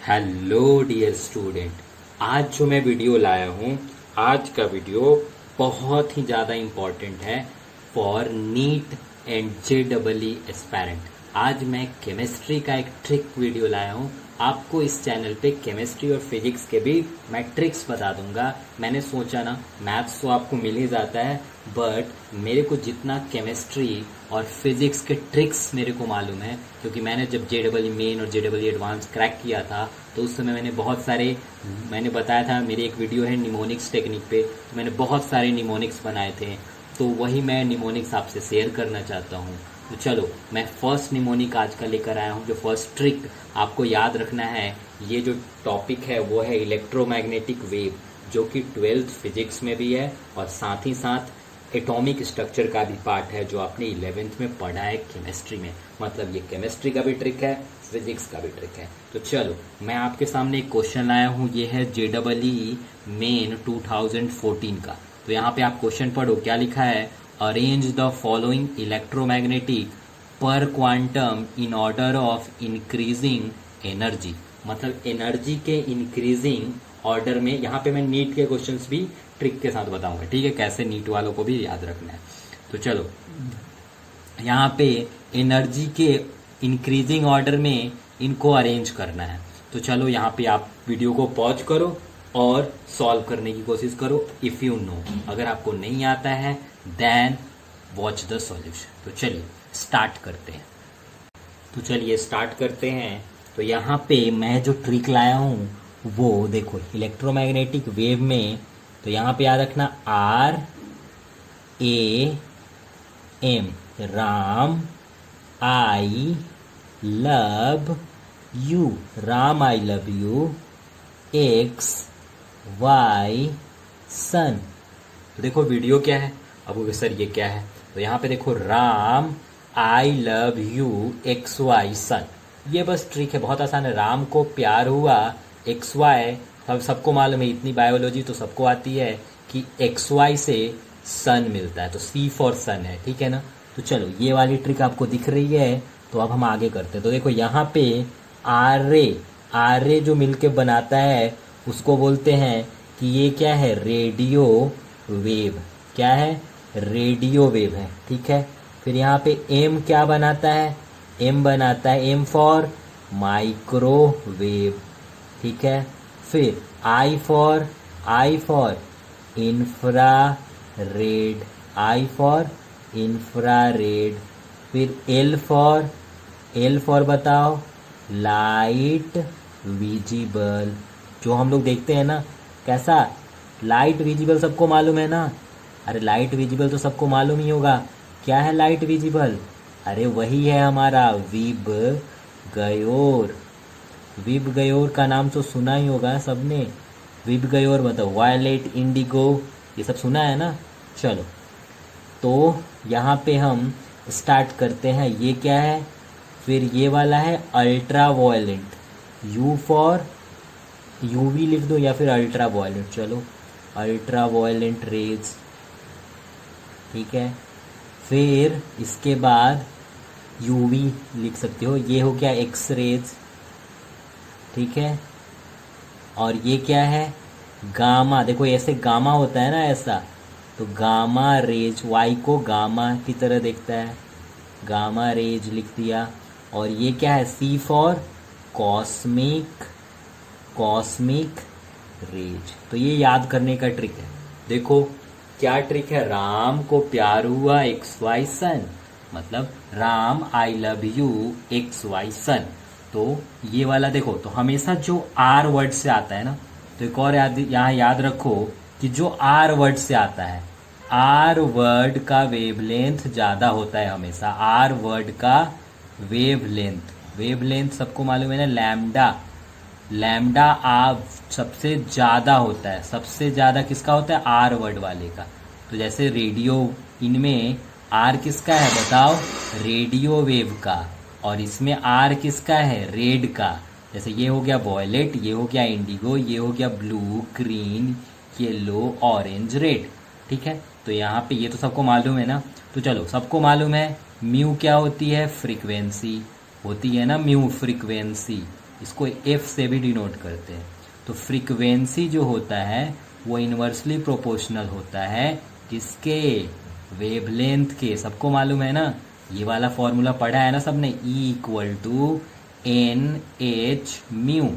Hello dear student. आज जो मैं वीडियो लाया हूँ, आज का वीडियो बहुत ही ज़्यादा इम्पॉर्टेंट है for neat and JEE aspirant. आज मैं केमिस्ट्री का एक ट्रिक वीडियो लाया हूँ। आपको इस चैनल पे केमिस्ट्री और फिजिक्स के भी मैं ट्रिक्स बता दूंगा। मैंने सोचा ना, मैथ्स तो आपको मिल ही जाता है, बट मेरे को जितना केमिस्ट्री और फिजिक्स के ट्रिक्स मेरे को मालूम है, क्योंकि मैंने जब JEE मेन और JEE एडवांस क्रैक किया था तो उस समय मैंने बताया था, मेरी एक वीडियो है निमोनिक्स टेक्निक पे, तो मैंने बहुत सारे निमोनिक्स बनाए थे, तो वही मैं निमोनिक्स आपसे शेयर करना चाहता हूँ। तो चलो, मैं फर्स्ट निमोनिक आज का लेकर आया हूँ। जो फर्स्ट ट्रिक आपको याद रखना है, ये जो टॉपिक है वो है इलेक्ट्रोमैग्नेटिक वेव, जो कि 12th फिजिक्स में भी है और साथ ही साथ एटॉमिक स्ट्रक्चर का भी पार्ट है, जो आपने 11th में पढ़ा है केमिस्ट्री में। मतलब ये केमिस्ट्री का भी ट्रिक है, फिजिक्स का भी ट्रिक है। तो चलो, मैं आपके सामने एक क्वेश्चन लाया हूँ, ये है JEE मेन 2014 का। तो यहाँ पे आप क्वेश्चन पढ़ो, क्या लिखा है। अरेंज द फॉलोइंग इलेक्ट्रोमैग्नेटिक पर quantum in order of increasing energy. मतलब एनर्जी के इंक्रीजिंग ऑर्डर में। यहाँ पे मैं नीट के क्वेश्चंस भी ट्रिक के साथ बताऊंगा, ठीक है, कैसे नीट वालों को भी याद रखना है। तो चलो, यहाँ पे एनर्जी के इंक्रीजिंग ऑर्डर में इनको अरेंज करना है। तो चलो, यहाँ पे आप वीडियो को पॉज करो और सॉल्व करने की कोशिश करो इफ़ यू नो। अगर आपको नहीं आता है देन वॉच द सॉल्यूशन। तो चलिए स्टार्ट करते हैं। तो यहाँ पे मैं जो ट्रिक लाया हूँ वो देखो, इलेक्ट्रोमैग्नेटिक वेव में। तो यहाँ पे याद रखना RAM, Ram I love you, Ram I love you, X Y सन। तो देखो वीडियो क्या है। अब सर ये क्या है, तो यहाँ पे देखो Ram I love you XY सन। ये बस ट्रिक है, बहुत आसान है। राम को प्यार हुआ, XY सबको मालूम है, इतनी बायोलॉजी तो सबको आती है कि XY से सन मिलता है, तो C फॉर सन है, ठीक है ना। तो चलो, ये वाली ट्रिक आपको दिख रही है, तो अब हम आगे करते हैं। तो देखो यहाँ पे आर जो मिलके बनाता है उसको बोलते हैं कि ये क्या है, रेडियो वेव। क्या है, रेडियो वेव है, ठीक है। फिर यहाँ पे M क्या बनाता है, M बनाता है M फॉर माइक्रोवेव, ठीक है। फिर I for infrared, I for infrared. फिर L फॉर बताओ, लाइट विजिबल। जो हम लोग देखते हैं ना, कैसा लाइट विजिबल, सबको मालूम है ना। अरे लाइट विजिबल तो सबको मालूम ही होगा। क्या है लाइट विजिबल, अरे वही है हमारा विब गयोर। विब गयोर का नाम तो सुना ही होगा सबने। विब गयोर मतलब वायलेट, इंडिगो, ये सब सुना है ना। चलो, तो यहाँ पे हम स्टार्ट करते हैं। ये क्या है, फिर ये वाला है ultra violent, U for UV लिख दो या फिर अल्ट्रा वायलेंट। चलो, अल्ट्रा वायलेंट रेज, ठीक है। फिर इसके बाद UV लिख सकते हो, ये हो गया एक्स रेज, ठीक है। और ये क्या है, गामा। देखो ऐसे गामा होता है ना, ऐसा, तो गामा रेज, Y को गामा की तरह देखता है, गामा रेज लिख दिया। और ये क्या है, C फॉर कॉस्मिक रेज। तो ये याद करने का ट्रिक है। देखो क्या ट्रिक है, राम को प्यार हुआ XY सन, मतलब Ram I love you XY सन। तो ये वाला देखो, तो हमेशा जो R वर्ड से आता है ना, तो एक और यहाँ याद रखो कि जो R वर्ड से आता है, R वर्ड का वेवलेंथ ज़्यादा होता है हमेशा। R वर्ड का वेवलेंथ सबको मालूम है ना, लैम्डा सबसे ज़्यादा होता है। सबसे ज़्यादा किसका होता है, R वर्ड वाले का। तो जैसे रेडियो, इनमें R किसका है बताओ, रेडियो वेव का। और इसमें R किसका है, रेड का। जैसे ये हो गया वॉयलेट, ये हो गया इंडिगो, ये हो गया blue, green, yellow, orange, red, ठीक है। तो यहाँ पे ये तो सबको मालूम है ना। तो चलो, सबको मालूम है म्यू क्या होती है, फ्रीक्वेंसी होती है ना, म्यू फ्रीक्वेंसी। इसको एफ से भी डिनोट करते हैं। तो फ्रीक्वेंसी जो होता है वो इन्वर्सली प्रोपोर्शनल होता है किसके, वेवलेंथ के। सबको मालूम है ना, ये वाला फॉर्मूला पढ़ा है ना सबने, E equal to N H mu,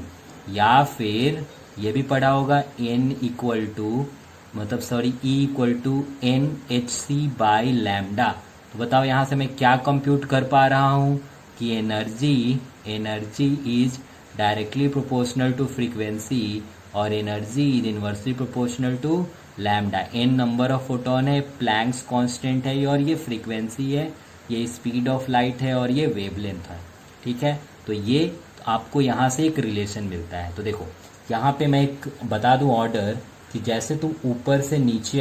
या फिर ये भी पढ़ा होगा N equal to E equal to N H C by lambda. तो बताओ यहाँ से मैं क्या कंप्यूट कर पा रहा हूँ कि energy is directly proportional to frequency और energy is inversely proportional to lambda. N number of photon है, प्लैंक्स कांस्टेंट है, और ये फ्रीक्वेंसी है, ये स्पीड ऑफ लाइट है, और ये वेवलेंथ है। ठीक है, तो ये आपको यहाँ से एक रिलेशन मिलता है। तो देखो यहाँ पे मैं एक बता दूँ ऑर्डर कि जैसे तुम ऊपर से नीचे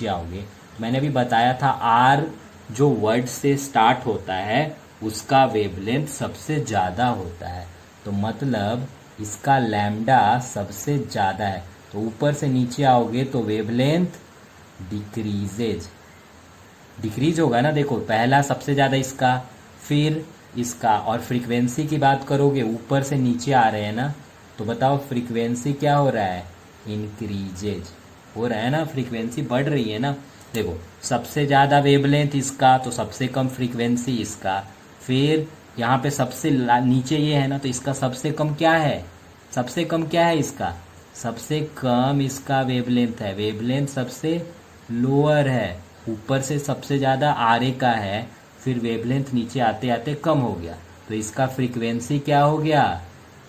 आओगे, मैंने भी बताया था आर जो वर्ड से स्टार्ट होता है उसका वेवलेंथ सबसे ज़्यादा होता है, तो मतलब इसका लैम्डा सबसे ज़्यादा है। तो ऊपर से नीचे आओगे तो वेवलेंथ डिक्रीज होगा ना। देखो पहला सबसे ज़्यादा इसका, फिर इसका, और फ्रीक्वेंसी की बात करोगे ऊपर से नीचे आ रहे हैं ना, तो बताओ फ्रीक्वेंसी क्या हो रहा है, इंक्रीजेज हो रहा है ना, फ्रीक्वेंसी बढ़ रही है ना। देखो सबसे ज़्यादा वेवलेंथ इसका तो सबसे कम फ्रीक्वेंसी इसका, फिर यहाँ पे सबसे नीचे ये है ना, तो इसका सबसे कम क्या है, इसका सबसे कम इसका वेवलेंथ है, वेवलेंथ सबसे लोअर है, ऊपर से सबसे ज़्यादा आरे का है, फिर वेवलेंथ नीचे आते आते कम हो गया, तो इसका फ्रीक्वेंसी क्या हो गया,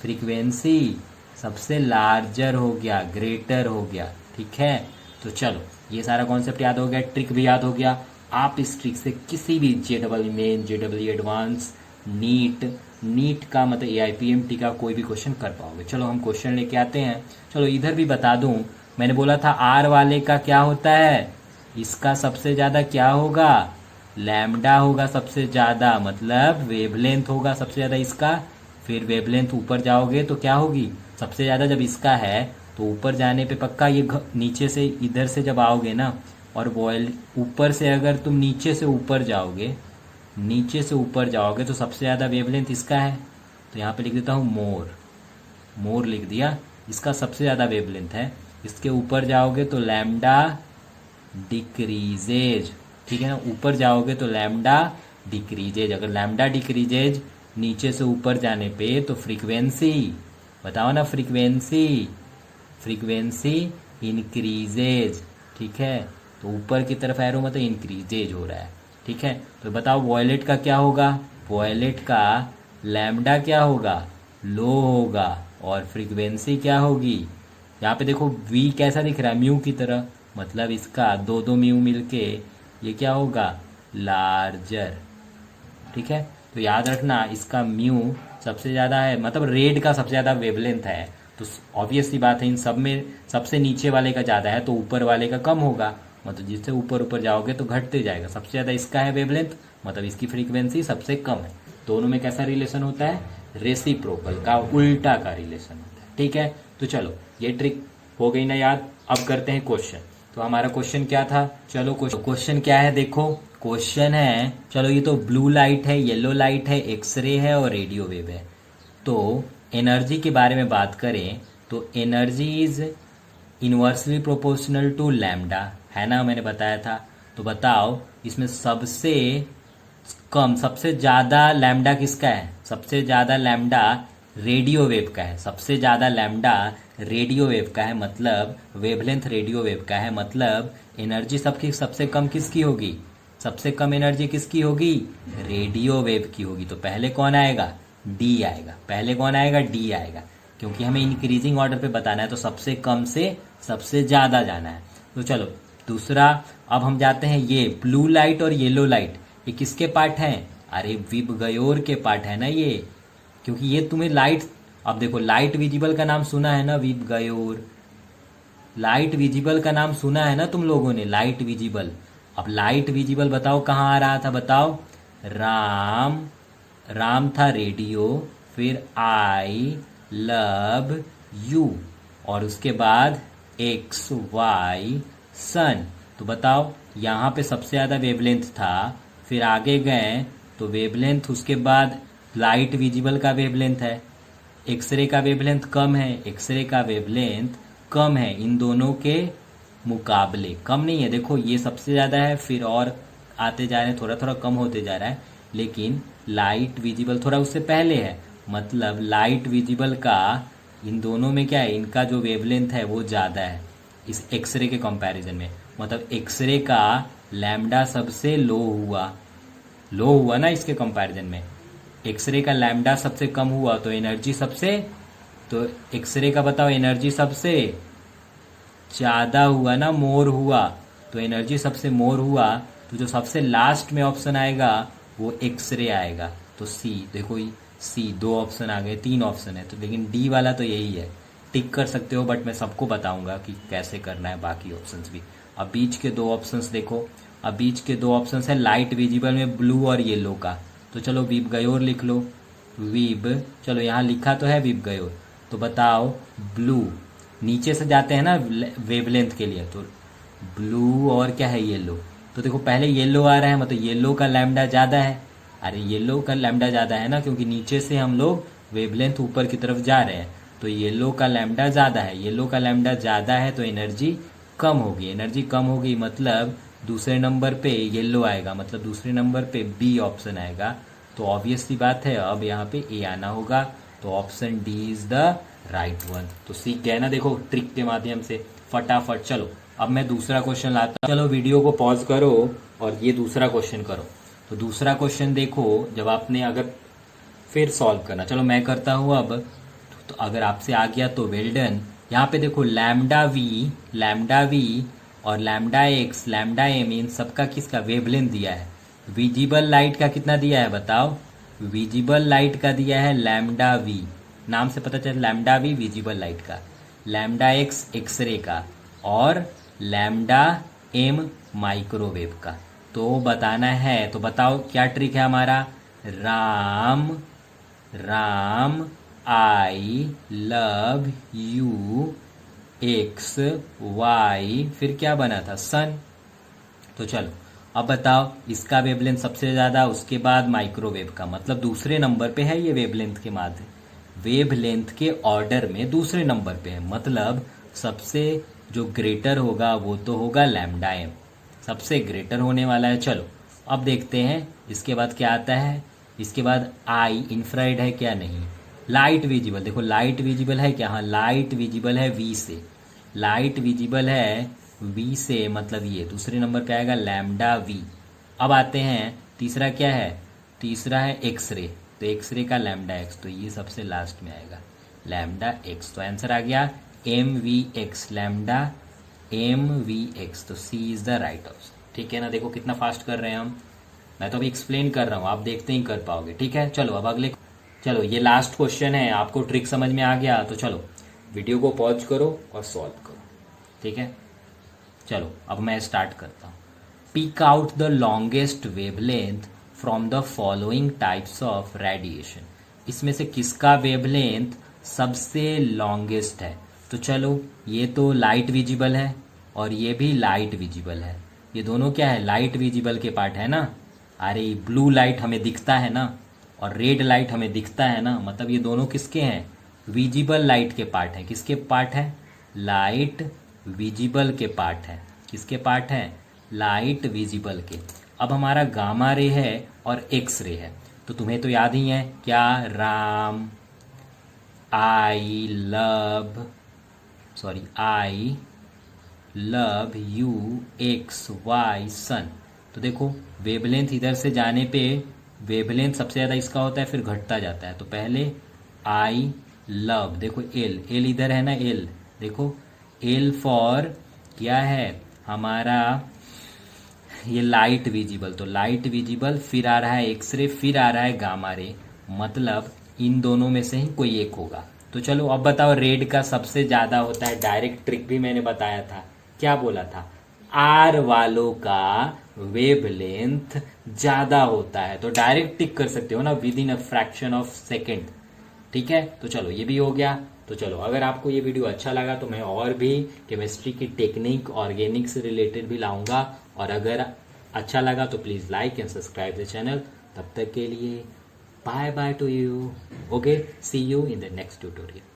फ्रीक्वेंसी सबसे लार्जर हो गया, ग्रेटर हो गया। ठीक है, तो चलो ये सारा कॉन्सेप्ट याद हो गया, ट्रिक भी याद हो गया। आप इस ट्रिक से किसी भी JEE main, JEE advance, NEET का मतलब AIPMT का कोई भी क्वेश्चन कर पाओगे। चलो हम क्वेश्चन लेके आते हैं। चलो इधर भी बता दूं, मैंने बोला था आर वाले का क्या होता है, इसका सबसे ज़्यादा क्या होगा, लैम्डा होगा सबसे ज़्यादा, मतलब वेवलेंथ होगा सबसे ज़्यादा इसका। फिर वेवलेंथ ऊपर जाओगे तो क्या होगी, सबसे ज़्यादा जब इसका है तो ऊपर जाने पे पक्का ये नीचे से इधर से जब आओगे ना, और बॉयल ऊपर से अगर तुम नीचे से ऊपर जाओगे तो सबसे ज़्यादा वेवलेंथ इसका है, तो यहाँ पे लिख देता हूँ मोर लिख दिया, इसका सबसे ज़्यादा वेवलेंथ है। इसके ऊपर जाओगे तो लैम्डा डिक्रीजेज, ठीक है ना, ऊपर जाओगे तो लैम्डा डिक्रीजेज, अगर लैम्डा डिक्रीजेज नीचे से ऊपर जाने पे तो फ्रीक्वेंसी, बताओ ना, फ्रीक्वेंसी इंक्रीजेज। ठीक है, तो ऊपर की तरफ एरो मतलब इंक्रीजेज हो रहा है। ठीक है, तो बताओ वॉयलेट का क्या होगा, वॉयलेट का लैम्डा क्या होगा, लो होगा, और फ्रीक्वेंसी क्या होगी, यहाँ पे देखो वी कैसा दिख रहा है, म्यू की तरह, मतलब इसका दो म्यू मिलके ये क्या होगा, लार्जर। ठीक है, तो याद रखना इसका म्यू सबसे ज़्यादा है, मतलब रेड का सबसे ज़्यादा वेवलेंथ है, तो ऑब्वियस सी बात है इन सब में सबसे नीचे वाले का ज़्यादा है तो ऊपर वाले का कम होगा, मतलब जिससे ऊपर जाओगे तो घटते जाएगा। सबसे ज़्यादा इसका है वेवलेंथ, मतलब इसकी फ्रीक्वेंसी सबसे कम है। दोनों में कैसा रिलेशन होता है, रेसिप्रोकल का उल्टा का रिलेशन होता है। ठीक है, तो चलो ये ट्रिक हो गई ना याद। अब करते हैं क्वेश्चन। तो हमारा क्वेश्चन क्या था, चलो क्वेश्चन क्या है, देखो क्वेश्चन है, चलो ये तो ब्लू लाइट है, येलो लाइट है, एक्सरे है और रेडियो वेव है। तो एनर्जी के बारे में बात करें तो energy is inversely proportional to lambda, है ना, मैंने बताया था। तो बताओ इसमें सबसे कम, सबसे ज़्यादा लैम्डा किसका है, सबसे ज़्यादा लैम्डा रेडियो वेव का है, सबसे ज़्यादा लैम्डा रेडियो वेव का है, मतलब वेवलेंथ रेडियो वेव का है, मतलब एनर्जी सबकी सबसे कम किसकी होगी, सबसे कम एनर्जी किसकी होगी, रेडियो वेव की होगी। तो पहले कौन आएगा, डी आएगा, डी आएगा, क्योंकि हमें इंक्रीजिंग ऑर्डर पे बताना है, तो सबसे कम से सबसे ज़्यादा जाना है। तो चलो दूसरा, अब हम जाते हैं ये ब्लू लाइट और येलो लाइट, ये किसके पार्ट हैं, अरे विबगयोर के पार्ट है ना ये, क्योंकि ये तुम्हें लाइट, अब देखो लाइट विजिबल का नाम सुना है ना, विबगयोर, लाइट विजिबल का नाम सुना है ना तुम लोगों ने, लाइट विजिबल। अब लाइट विजिबल बताओ कहाँ आ रहा था, बताओ, राम था रेडियो, फिर आई लव यू, और उसके बाद एक्स वाई सन। तो बताओ यहाँ पे सबसे ज़्यादा वेवलेंथ था, फिर आगे गए तो वेवलेंथ उसके बाद लाइट विजिबल का वेवलेंथ है, एक्सरे का वेवलेंथ कम है, एक्सरे का वेवलेंथ कम है इन दोनों के मुकाबले, कम नहीं है। देखो ये सबसे ज़्यादा है, फिर और आते जा रहे हैं, थोड़ा थोड़ा कम होते जा रहा है, लेकिन लाइट विजिबल थोड़ा उससे पहले है। मतलब लाइट विजिबल का इन दोनों में क्या है, इनका जो वेवलेंथ है वो ज़्यादा है इस एक्सरे के कंपैरिजन में। मतलब एक्सरे का लैम्डा सबसे लो हुआ ना इसके कंपैरिजन में। एक्सरे का लैम्डा सबसे कम हुआ तो एनर्जी सबसे, तो एक्सरे का बताओ एनर्जी सबसे ज्यादा हुआ ना, मोर हुआ, तो एनर्जी सबसे मोर हुआ, तो जो सबसे लास्ट में ऑप्शन आएगा वो एक्सरे आएगा। तो सी, देखो सी, दो ऑप्शन आ गए, तीन ऑप्शन है तो, लेकिन डी वाला तो यही है। टिक कर सकते हो, बट मैं सबको बताऊंगा कि कैसे करना है बाकी ऑप्शंस भी। अब बीच के दो ऑप्शंस देखो, अब बीच के दो ऑप्शंस है लाइट विजिबल में ब्लू और येलो का। तो चलो वीब गयोर लिख लो, वीब, चलो यहाँ लिखा तो है वीब गयोर। तो बताओ ब्लू, नीचे से जाते हैं ना वेवलेंथ के लिए, तो ब्लू और क्या है येलो। तो देखो पहले येलो आ रहा है, मतलब येलो का लैम्डा ज़्यादा है। अरे येलो का लैम्डा ज़्यादा है ना, क्योंकि नीचे से हम लोग वेवलेंथ ऊपर की तरफ जा रहे हैं, तो येलो का लैम्डा ज़्यादा है। येलो का लैम्डा ज़्यादा है तो एनर्जी कम होगी, एनर्जी कम होगी मतलब दूसरे नंबर पे येलो आएगा, मतलब दूसरे नंबर पे बी ऑप्शन आएगा। तो ऑब्वियस सी बात है अब यहाँ पे ए आना होगा, तो option D is the right one. तो सीख गए ना, देखो ट्रिक के माध्यम से फटाफट। चलो अब मैं दूसरा क्वेश्चन लाता हूँ, चलो वीडियो को पॉज करो और ये दूसरा क्वेश्चन करो। तो दूसरा क्वेश्चन देखो, जब आपने अगर फिर सॉल्व करना, चलो मैं करता हूँ अब। तो अगर आपसे आ गया तो वेल डन। यहाँ पे देखो लैम्डा वी और लैम्डा एक्स, लैम्डा एम, इन सबका किसका वेवलेंथ दिया है। विजिबल लाइट का कितना दिया है बताओ, विजिबल लाइट का दिया है लैम्डा वी, नाम से पता चला लैम्डा वी विजिबल लाइट का, लैम्डा एक्स एक्सरे का, और लैम्डा एम माइक्रोवेव का। तो बताना है, तो बताओ क्या ट्रिक है हमारा। Ram Ram I love you X Y, फिर क्या बना था सन। तो चलो अब बताओ, इसका वेवलेंथ सबसे ज्यादा, उसके बाद माइक्रोवेव का, मतलब दूसरे नंबर पे है ये वेवलेंथ के माध्य, वेवलेंथ के ऑर्डर में दूसरे नंबर पे है। मतलब सबसे जो ग्रेटर होगा वो तो होगा लैम्डा एम, सबसे ग्रेटर होने वाला है। चलो अब देखते हैं इसके बाद क्या आता है। इसके बाद आई इंफ्रारेड है क्या, नहीं। लाइट विजिबल, देखो लाइट विजिबल है क्या, हाँ लाइट विजिबल है वी से, लाइट विजिबल है वी से, मतलब ये दूसरे नंबर पे आएगा लैम्डा वी। अब आते हैं तीसरा क्या है, तीसरा है एक्सरे, तो एक्सरे का लैम्डा एक्स, तो ये सबसे लास्ट में आएगा लैम्डा एक्स। तो आंसर आ गया M V X, lambda M V X. तो C is the right option. ठीक है ना, देखो कितना फास्ट कर रहे हैं हम, मैं तो अभी एक्सप्लेन कर रहा हूँ, आप देखते ही कर पाओगे। ठीक है चलो अब अगले, चलो ये लास्ट क्वेश्चन है, आपको ट्रिक समझ में आ गया तो चलो वीडियो को पॉज करो और सॉल्व करो। ठीक है चलो अब मैं स्टार्ट करता हूँ। Pick out the longest wavelength from the following types of radiation, इसमें से किसका वेवलेंथ सबसे लॉन्गेस्ट है। तो चलो ये तो लाइट विजिबल है और ये भी लाइट विजिबल है, ये दोनों क्या है लाइट विजिबल के पार्ट है ना। अरे ब्लू लाइट हमें दिखता है ना और रेड लाइट हमें दिखता है ना, मतलब ये दोनों किसके हैं, विजिबल लाइट के पार्ट है। किसके पार्ट है, लाइट विजिबल के पार्ट है। किसके पार्ट है, लाइट विजिबल के। अब हमारा गामा रे है और एक्स रे है, तो तुम्हें तो याद ही है क्या, Ram I love you X Y son. तो देखो वेवलेंथ इधर से जाने पे वेवलेंथ सबसे ज़्यादा इसका होता है, फिर घटता जाता है। तो पहले आई लव, देखो एल इधर है ना, एल देखो, एल फॉर क्या है हमारा, ये लाइट विजिबल, तो लाइट विजिबल, फिर आ रहा है एक्सरे, फिर आ रहा है गामा रे, मतलब इन दोनों में से ही कोई एक होगा। तो चलो अब बताओ रेड का सबसे ज्यादा होता है, डायरेक्ट ट्रिक भी मैंने बताया था, क्या बोला था, आर वालों का वेवलेंथ ज्यादा होता है। तो डायरेक्ट टिक कर सकते हो ना with in a fraction of second. ठीक है तो चलो ये भी हो गया। तो चलो अगर आपको ये वीडियो अच्छा लगा तो मैं और भी केमिस्ट्री की टेक्निक ऑर्गेनिक से रिलेटेड भी लाऊंगा, और अगर अच्छा लगा तो please like and subscribe the channel. तब तक के लिए bye bye to you. Okay, see you in the next tutorial.